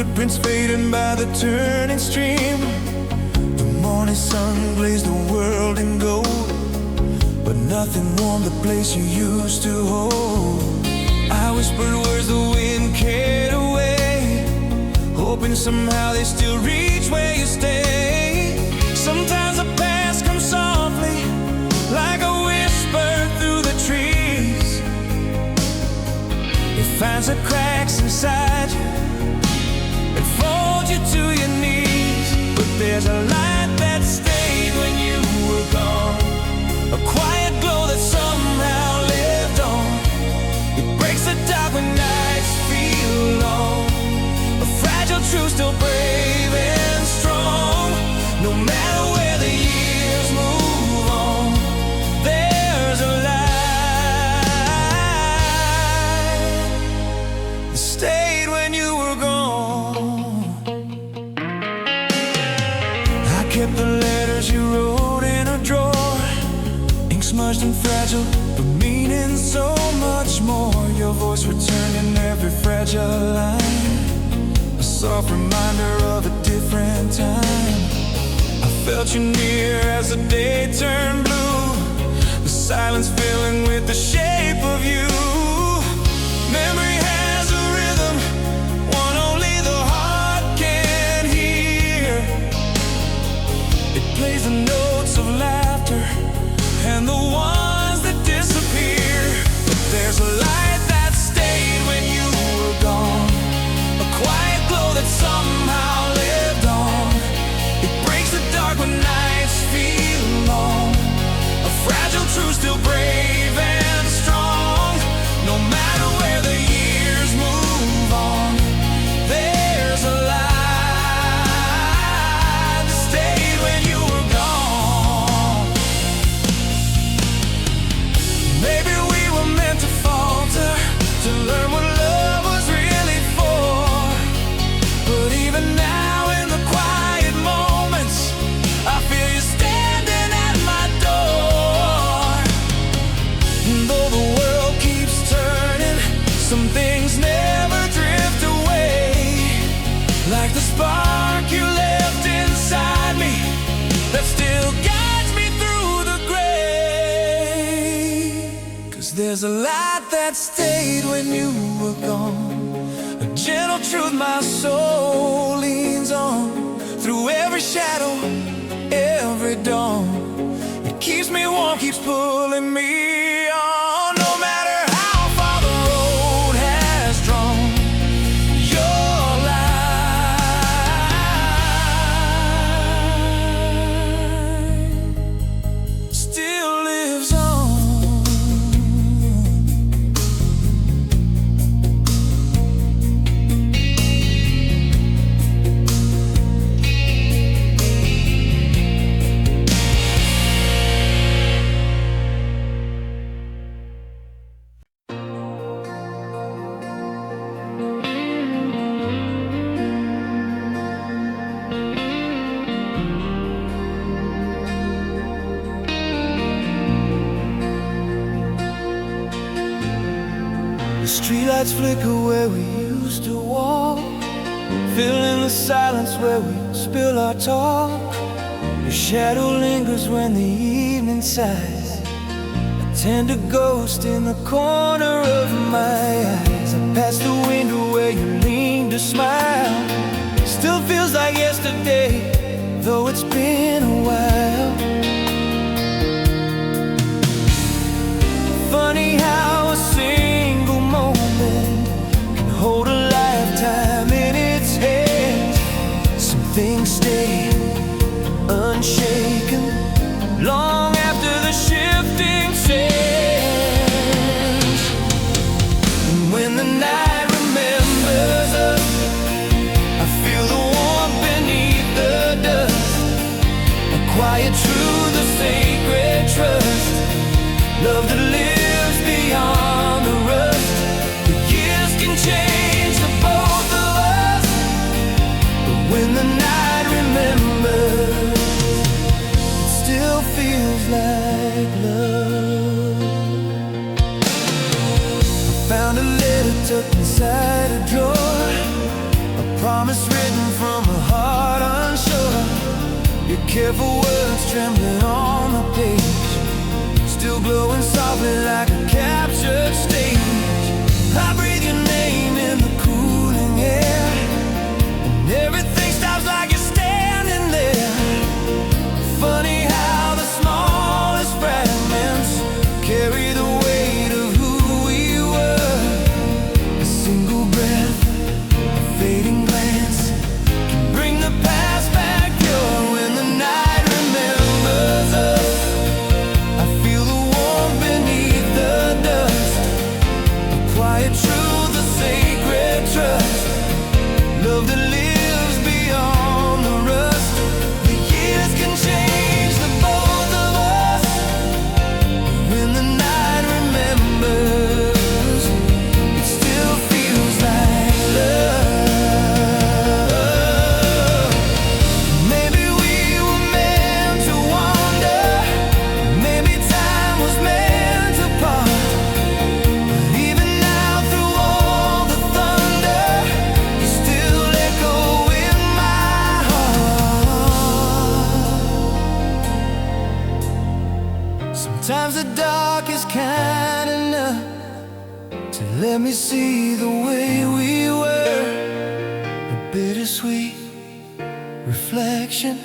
Footprints fading by the turning stream. The morning sun glazed the world in gold, but nothing warmed the place you used to hold. I whispered words the wind carried away, hoping somehow they still reach where you stay. Sometimes the past comes softly, like a whisper through the trees. It finds the cracks inside you and folds you to your knees. But there's a light that stayed when you were gone, a quiet glow that somehow lived on. It breaks the dark when nights feel long, a fragile truth still brave and strong. No matter where the years move on, there's a light that stayed when you were gone. I kept the letters you wrote in a drawer, ink smudged and fragile, but meaning so much more. Your voice returned in every fragile line, a soft reminder of a different time. I felt you near as the day turned blue, the silence filling with the shape of you. Memory has a rhythm, one only the heart can hear. It plays the notes of laughter and the ones that disappear. But there's a light that stayed when you were gone, a quiet glow that somehow lived on. It breaks the dark when nights feel long, a fragile truth still brave and strong. No matter where the years move on, there's a light that stayed when you were gone. Maybe we were meant to falter, to learn what love was really for. But even now in the quiet moments, I feel you standing at my door. And though the world keeps turning, some things never drift away, like the spark you left inside me that still guides me through the gray. 'Cause there's a light that stayed when you were gone, a gentle truth my soul leans on. Through every shadow, every dawn, it keeps me warm, keeps pulling me on. No matter how far the road has drawn, your light still lives on. The streetlights flicker where we used to walk, filling the silence where we spill our talk. Your shadow lingers when the evening sighs, a tender ghost in the corner of my eyes. I pass the window where you lean to smile, still feels like yesterday, though it's been a while. Funny how a single moment can hold a lifetime in its hands. Some things stay unshaken long after the shifting sands. And when the night remembers us, I feel the warmth beneath the dust, a quiet truth, a sacred trust, love that lives beyond the rust. The years can change the both of us, but when the night remembers, it still feels like love. I found a letter tucked inside a drawer, a promise Careful words trembling on the page, still glowing softly like a captured stage. I breathe your name in the cooling air, and everything stops like you're standing there. Funny how the smallest fragments carry the weight of who we were. A single breath, a fading glance can bring the past back pure. When the night remembers us, I feel the warmth beneath the dust. A quiet truth, a sacred trust, love that lives beyond the rust. The years can change the both of us. When the night remembers, it still feels like love. Maybe we were meant to wander, maybe time was meant to part. But even now, through all the thunder, you still echo in my heart. Sometimes the dark is kind enough to let me see the way we were. A bittersweet reflection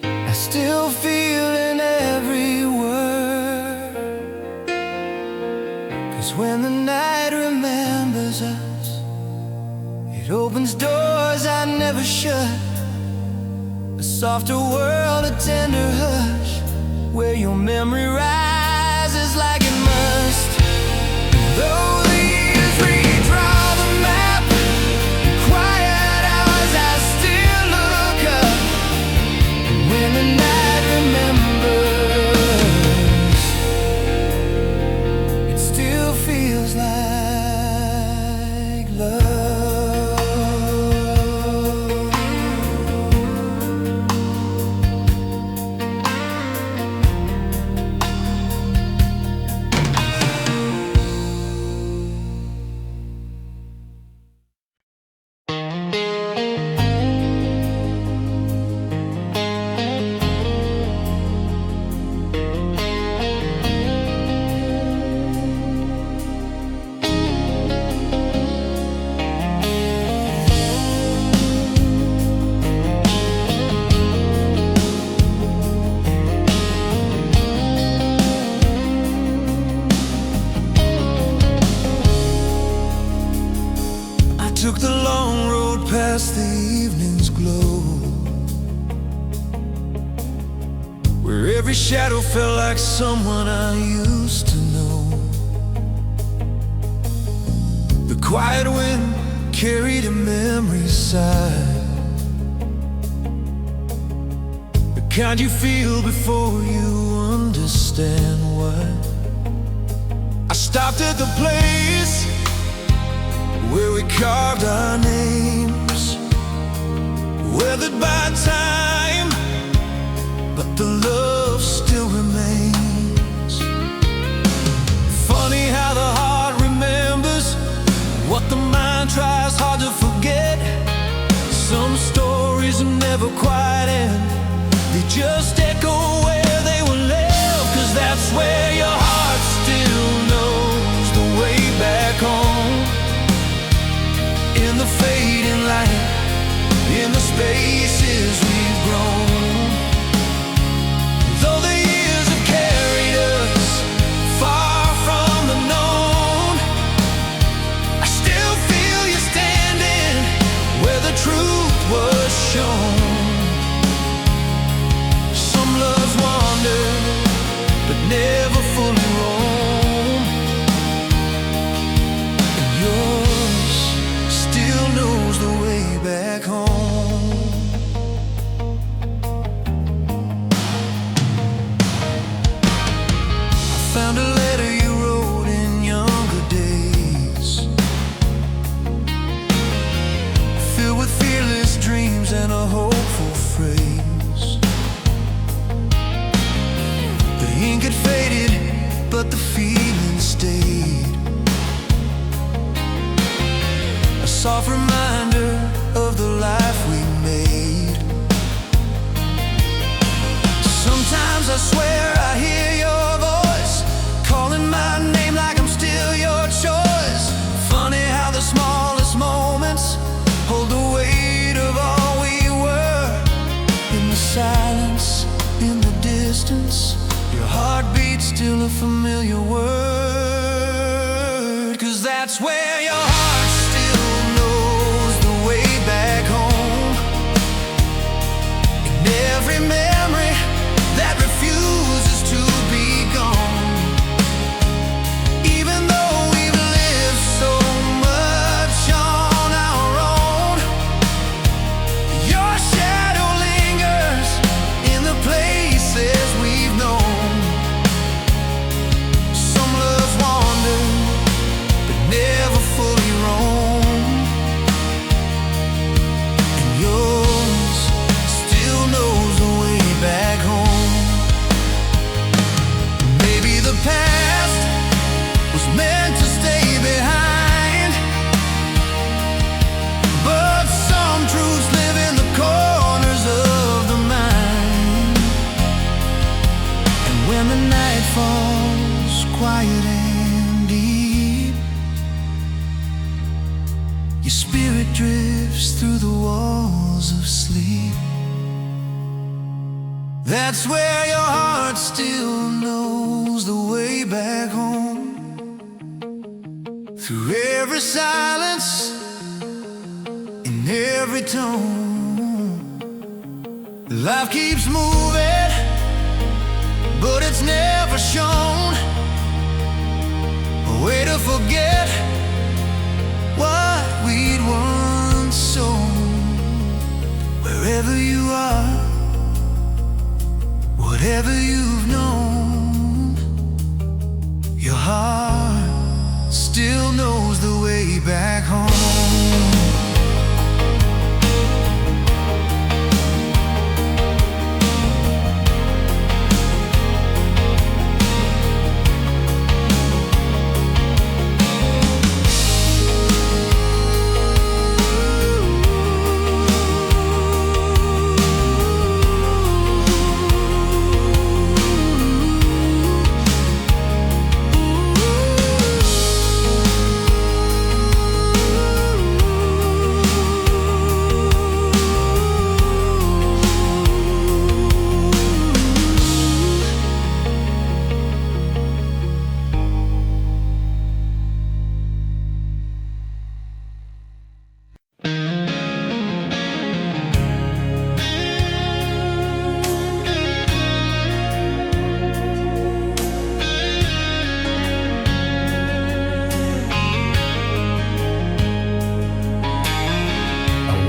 I still feel in every word. 'Cause when the night remembers us, it opens doors I never shut. A softer world, a tender hush, where your memory rises like it must. Though the years redraw the map, in quiet hours I still look up. And when the night remembers, it still feels like love. Took the long road past the evening's glow, where every shadow felt like someone I used to know. The quiet wind carried a memory's sigh, the kind you feel before you understand why. I stopped at the place where we carved our names, weathered by time, but the love still remains. Funny how the heart remembers what the mind tries hard to forget. Some stories never quite end, they just echo where they were left. 'Cause that's where your heart still knows the way back home. In the fading light, in the spaces we've grown. Though the years have carried us far from the known, I still feel you standing where the truth was shown. Some loves wander, but never fully 'cause that's where your heart still knows the way back home. In every memory that refuses to be gone, even though we've lived so much on our own, your shadow lingers in the places we've known. Some loves wander but never fully roam, and yours still knows the way back home. Maybe the past was meant to stay behind, but some truths live in the corners of the mind. And when the night falls quiet and deep, your spirit drifts through the walls of sleep. That's where your heart still knows the way back home. Through every silence, in every tone, life keeps moving, but it's never shown a way to forget what we'd once sown. Wherever you are, whatever you've known, your heart still knows the way back home.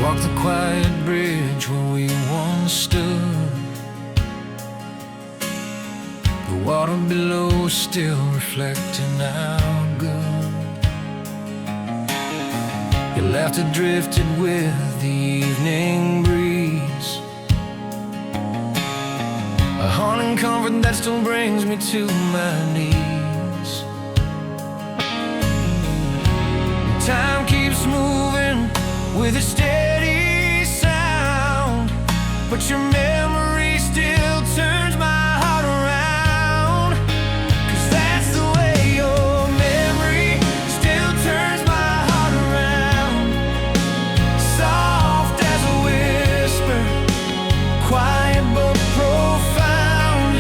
Walk the quiet bridge where we once stood. The water below still reflecting our good. Your laughter drifted with the evening breeze, a haunting comfort that still brings me to my knees. Time keeps moving with a steady sound, but your memory still turns my heart around. 'Cause that's the way your memory still turns my heart around. Soft as a whisper, quiet but profound.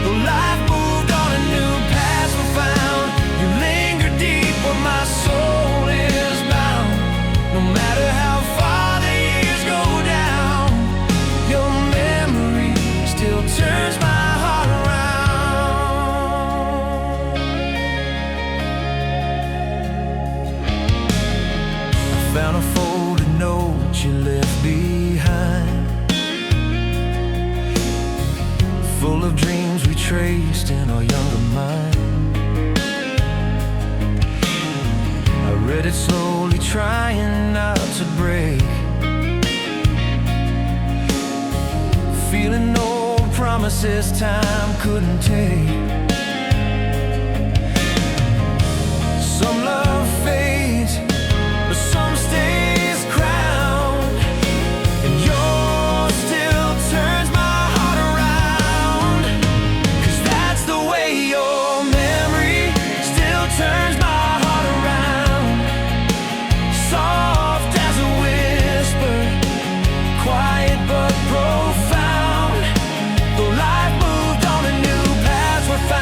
Though life moved on and new paths were found, you linger deep where my soul is bound. No matter how far the years go down, your memory still turns my heart around. I found a folded note you left behind, full of dreams we traced in our younger mind. I read it slowly, trying not to break, feeling old promises time couldn't take. Some love fades, but some stays crowned, and yours still turns my heart around. 'Cause that's the way your memory still turns my heart around. Soft as a whisper, quiet but profound. Though life moved on and new paths were found,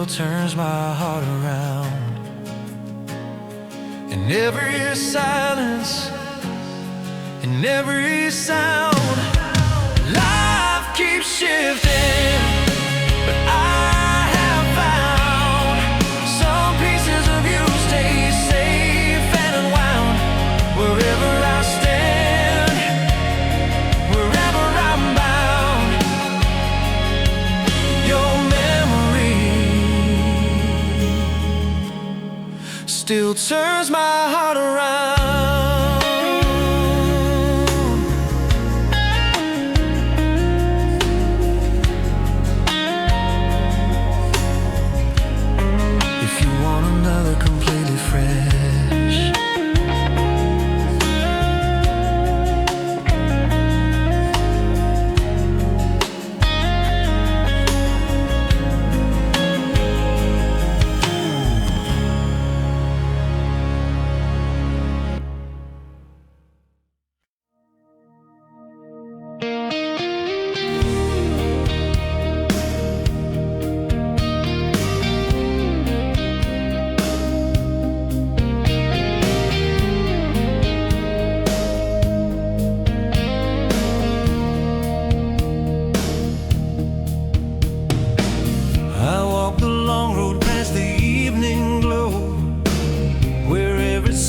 turns my heart around. In every silence, in every sound, life keeps shifting, but I have found some pieces of you stay safe and unwound. Wherever I stand, wherever I'm bound, your memory still turns my heart around.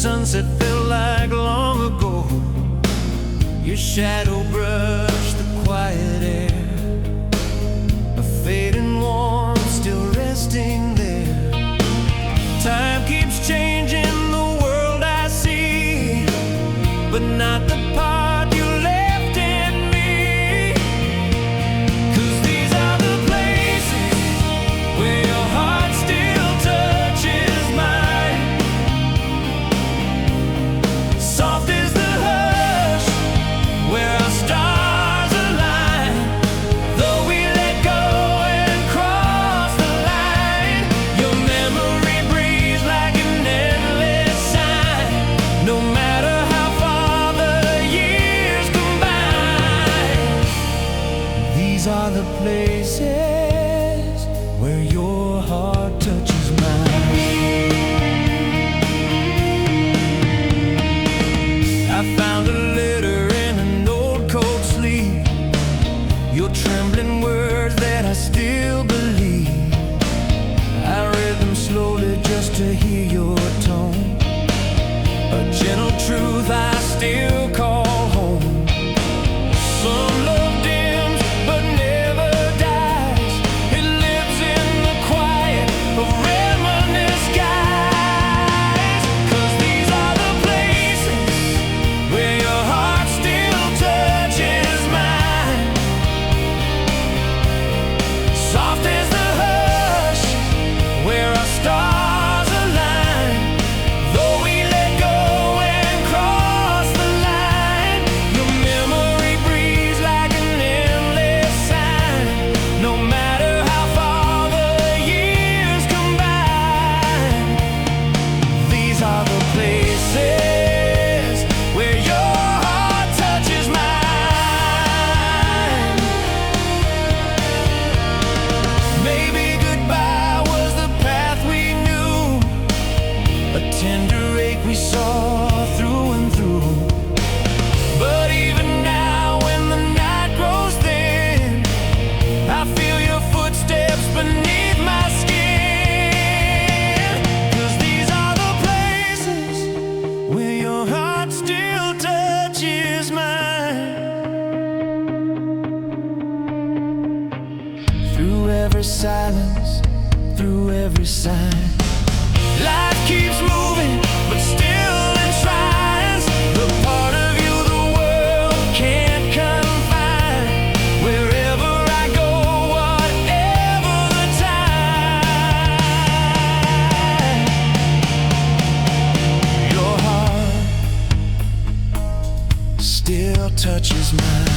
Sunset felt like long ago. Your shadow brushed the quiet air, a fading warmth still resting there. Time keeps changing the world I see, but not the part you left in me. 'Cause these are the places where your heart still touches mine. Soft is the hush where our stars align. Though we let go and cross the line, your memory breathes like an endless sign. No matter how far the years combine, these are the places where your heart touches mine. I found a letter in an old coat sleeve, your trembling words that I still believe. I read them slowly just to hear your tone, a gentle truth I still call home. Some love dims but never dies. It lives in the quiet of reminiscent skies. 'Cause these are the places where your heart still touches mine. Soft as the hush where our stars align. Though we let go and cross the line, your memory breathes like an endless sign. No matter how far the years combine, these are the places where your heart touches mine. Maybe goodbye was the path we knew, a tender ache we saw through and through. But even now when the night grows thin, I feel your footsteps beneath my skin. 'Cause these are the places where your heart still touches mine. Through every silence, through every sign, life keeps moving but still enshrines the part of you the world can't confine. Wherever I go, whatever the time, your heart still touches mine.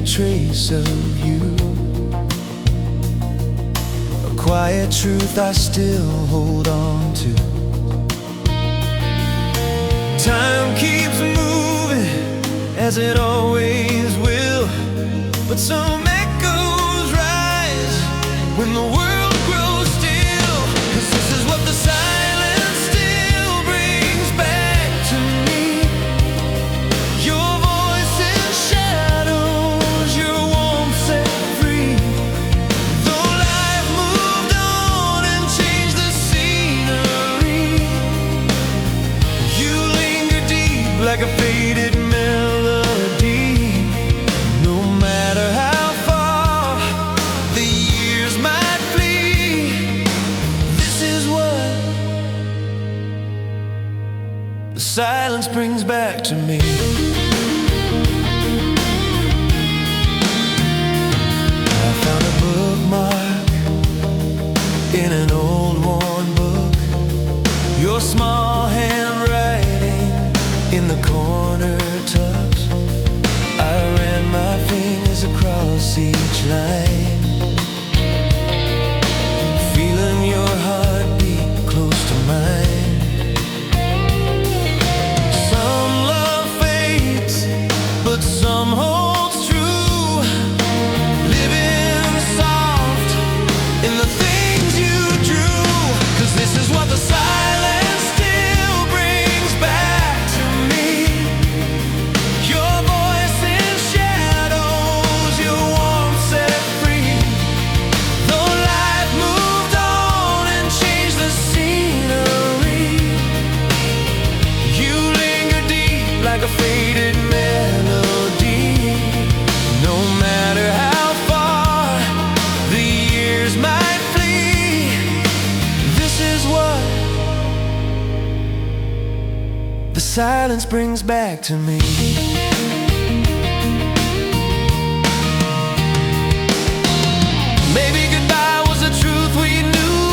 trace of you. A quiet truth I still hold on to. Time keeps moving, as it always will, but some echoes rise when the world grows still. 'Cause this is what the silence still brings back to me. Your voice in shadows, your warmth set free. Though life moved on and changed the scenery, you linger deep like a faded melody. No matter how far the years might flee, this is what the silence brings back to me. I found a bookmark in an old worn book, your small handwriting in the corner tucks. I ran my fingers across each line, feeling your heartbeat close to mine. Some love fades, but some holds true. Living soft in the things you drew. 'Cause this is what the silence still brings back to me. Your voice in shadows, your warmth set free. Though life moved on and changed the scenery, you linger deep like a faded melody. No matter how far the years might flee, this is what the silence brings back to me. Maybe goodbye was the truth we knew,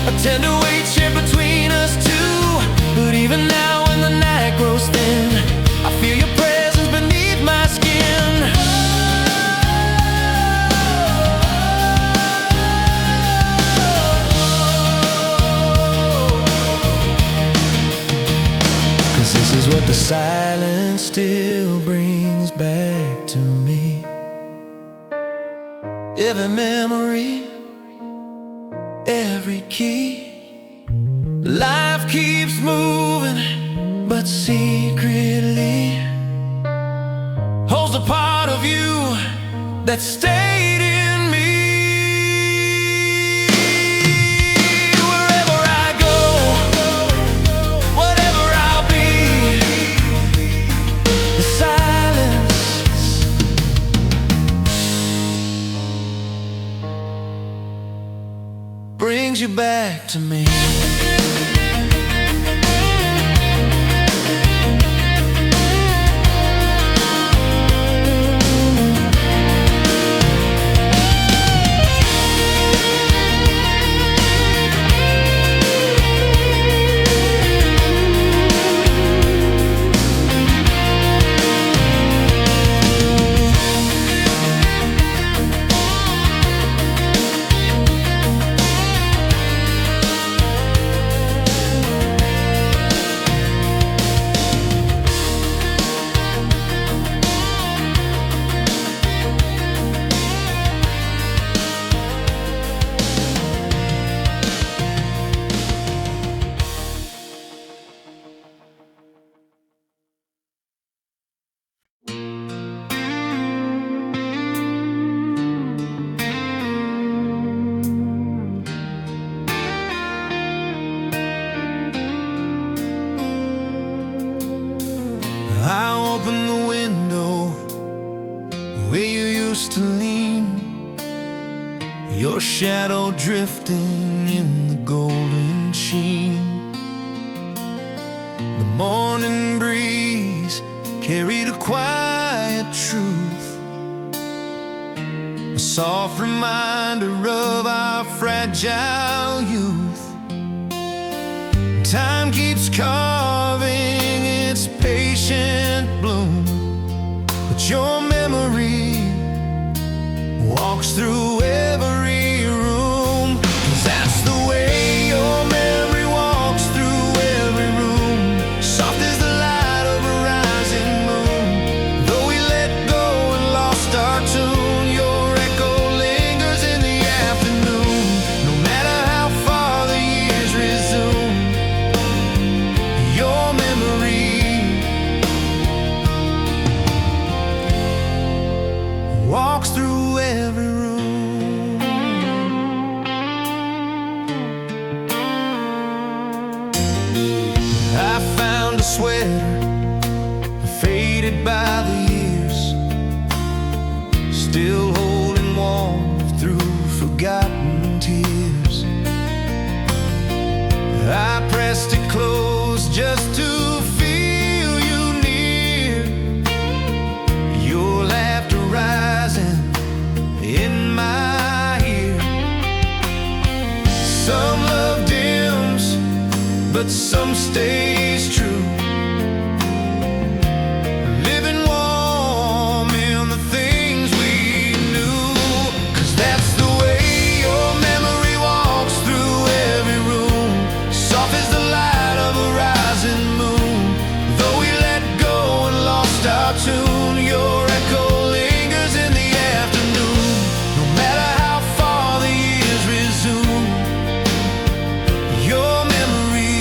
a tender weight shared between us two. But even now when the night grows thin, I feel your presence beneath my skin. 'Cause this is what the silence still brings back to me. Every memory, every key. Life keeps moving, but secretly holds a part of you that stayed in me. Wherever I go, whatever I'll be, the silence brings you back to me. I open the window where you used to lean, your shadow drifting in the golden sheen. The morning breeze carried a quiet truth, a soft reminder of our fragile youth. Time keeps carving its patient bloom, but your memory sweater, faded by the years, still holding warm through forgotten tears. I pressed it close just to feel you near, your laughter rising in my ear. Some love dims, but some stays true, living warm in the things we knew. 'Cause that's the way your memory walks through every room, soft as the light of a rising moon. Though we let go and lost our tune, your echo lingers in the afternoon. No matter how far the years resume, your memory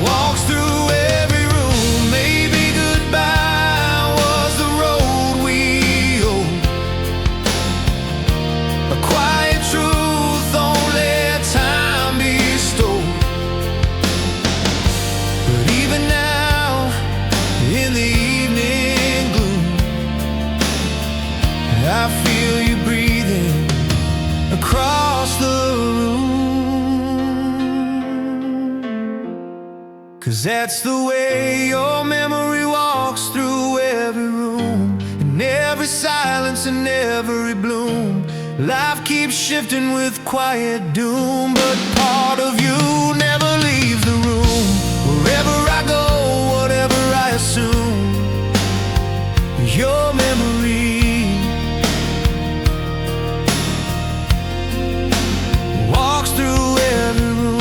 walks through every room. Maybe goodbye was the road we owed, a quiet truth only time bestowed. But even now, in the evening gloom, I feel you breathing across the room. 'Cause that's the way your memory walks through every room, in every silence and every bloom. Life keeps shifting with quiet doom, but part of you never leaves the room. Wherever I go, whatever I assume, your memory walks through every room.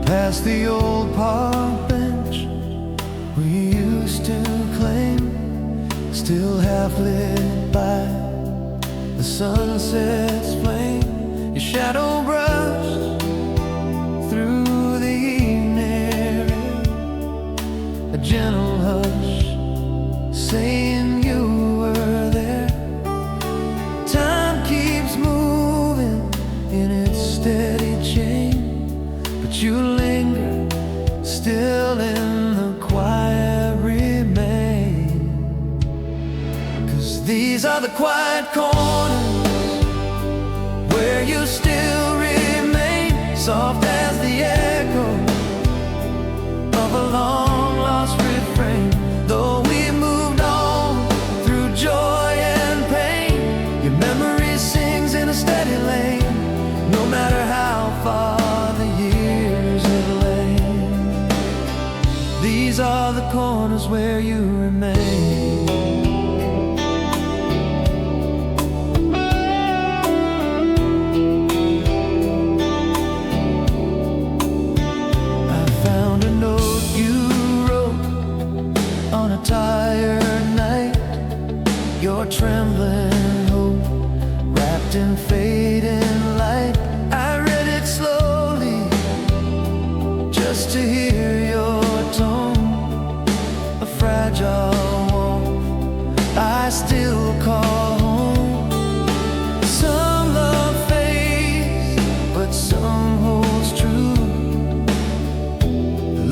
Past the old park bench we used to claim, still half lit by the sunset's flame. Your shadow brushed through the evening air, a gentle hush saying you were there. Time keeps moving in its steady chain, but you linger still in the quiet remain. 'Cause these are the quiet corners where you still remain, soft as the echo of a long lost refrain. Though we moved on through joy and pain, your memory sings in a steady lane, no matter how far the years have lain. These are the corners where you remain. I found a note you wrote on a tired night, your trembling hope wrapped in fading light. I read it slowly just to hear your tone, a fragile warmth I still call home. Some love fades, but some holds true,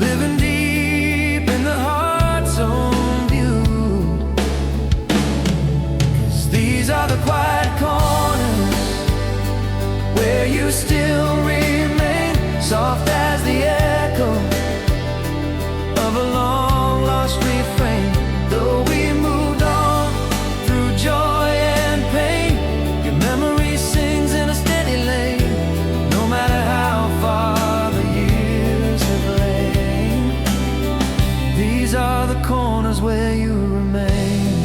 living deep in the heart's own view. 'Cause these are the quiet corners where you still remain, soft as the echo of a long lost refrain. Though we moved on through joy and pain, your memory sings in a steady lane, no matter how far the years have lain. These are the corners where you remain.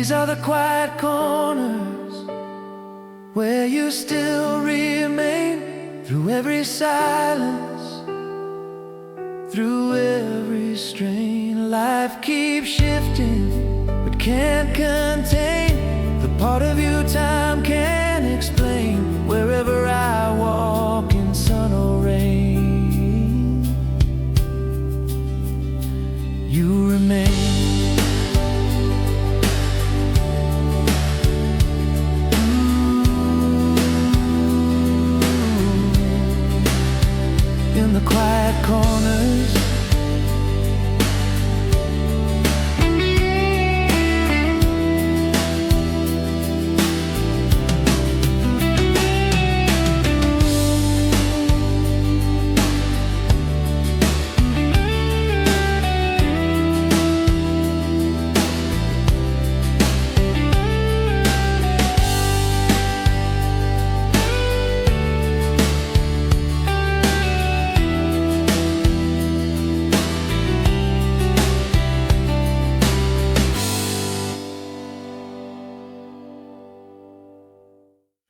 These are the quiet corners where you still remain, through every silence, through every strain. Life keeps shifting but can't contain